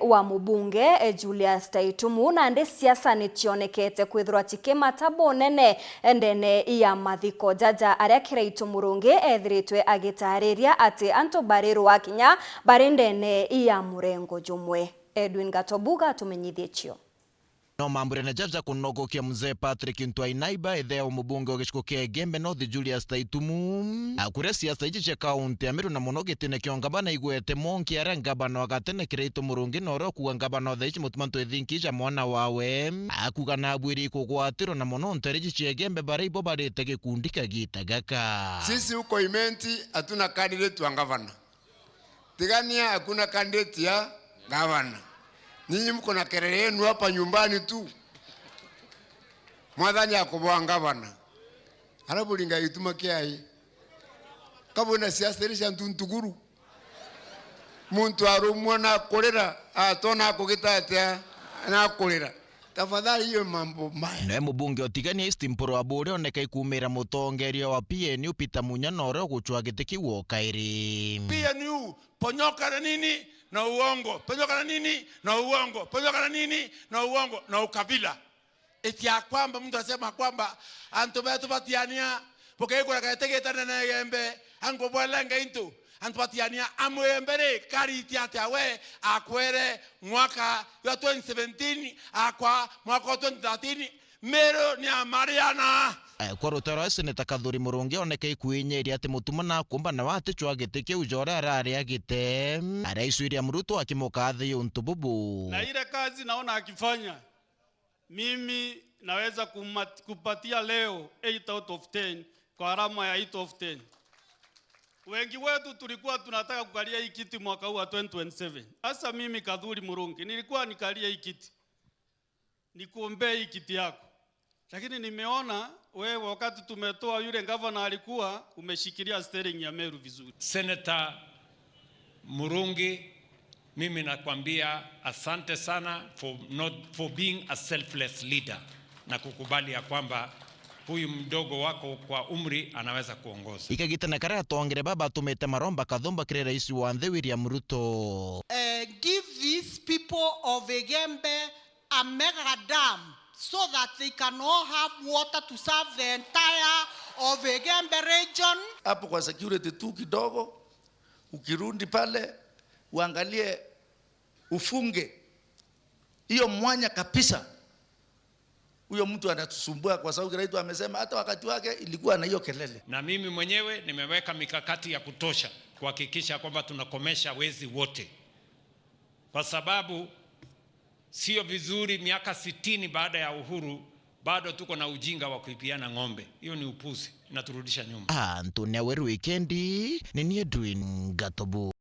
wa mubunge Julius Taitumu na ndi siasa nitionekete kwithirwa tikimata bonene ndene ya mathiko jaja aria Kiraitu Murungi ethiritwe agitariria ati antu bariru wakinya bari ndene ya murengo jumwe. Edwin Gatobuga tumenyithie no mambure na jaja kunogokia mzee Patrick Ntwainaiba ethea umubunge ogishiko kia Gembe North Julius Taitumu akure siasa ichi cia kaunti ya Meru na muno gitine kio ngabana igwete monki aria ngabana agatene Kiraitu Murungi no ro kuga ngabana thaici mutumanto ethinkija mwana wawe akuga na abwiri kugwatiro na muno nteriji cia Gembe baribo barite gikundi kagita gaka. Sisi huko Imenti hatuna candidate wa ngavana. Tigania hakuna candidate ya ngavana. Ninyi mko na kelele yenu hapa nyumbani tu. Mwadhani akoboa ngavana. Halafu linga ituma kiai. Kabona siasa ilisha ntuntuguru. Muntu arumwa na kolera atona kugitatea na kolera. Tafadhali hiyo mambo mbaya. Ne mubunge otigania istimporo abure oneka ikumira mutongeria wa PNU Peter Munyana guchwa gitiki wo kairi. PNU ponyoka na nini na uongo, ponyoka na nini na uongo, ponyoka na nini na uongo na ukabila. Eti ya kwamba mtu asema kwamba antobetu batiania porque kuna kategeta na Gembe ango bwalenga into antwatiania amwembere karitiate awe akwere mwaka ya 2017 akwa mwaka 2013 Meru ni Mariana kwa rutero Seneta Kathuri Murungi oneka ikuinyeria ati mutuma na kumba na wate chwa gitike ujora arari agite araisuiria Muruto akimukathe untububu na ile kazi naona akifanya. Mimi naweza kupatia leo 8 out of 10 kwa alama ya 8 of 10. Wengi wetu tulikuwa tunataka kukalia hii kiti mwaka huu wa 2027. Hasa mimi Kathuri Murungi nilikuwa nikalia hii kiti, nikuombea hii kiti yako, lakini nimeona wewe wakati tumetoa yule governor alikuwa umeshikilia steering ya Meru vizuri. Senator Murungi, mimi nakwambia asante sana for being a selfless leader na kukubali ya kwamba huyu mdogo wako kwa umri anaweza kuongoza. Ikagitana kare atongere baba tumete maromba kathomba kire rais wa Nthe William Ruto. Give these people of Gembe a mega dam so that they can all have water to serve the entire of Gembe region. Hapo kwa security tu kidogo, ukirundi pale uangalie ufunge hiyo mwanya kabisa. Huyo mtu anatusumbua kwa sababu Kiraitu amesema hata wakati wake ilikuwa na hiyo kelele. Na mimi mwenyewe nimeweka mikakati ya kutosha kuhakikisha kwamba tunakomesha wezi wote, kwa sababu sio vizuri miaka 60 baada ya uhuru bado tuko na ujinga wa kuipiana ng'ombe. Hiyo ni upuzi, inaturudisha nyuma. Antonia Weru Weekendi ni Edwin Gatobuga.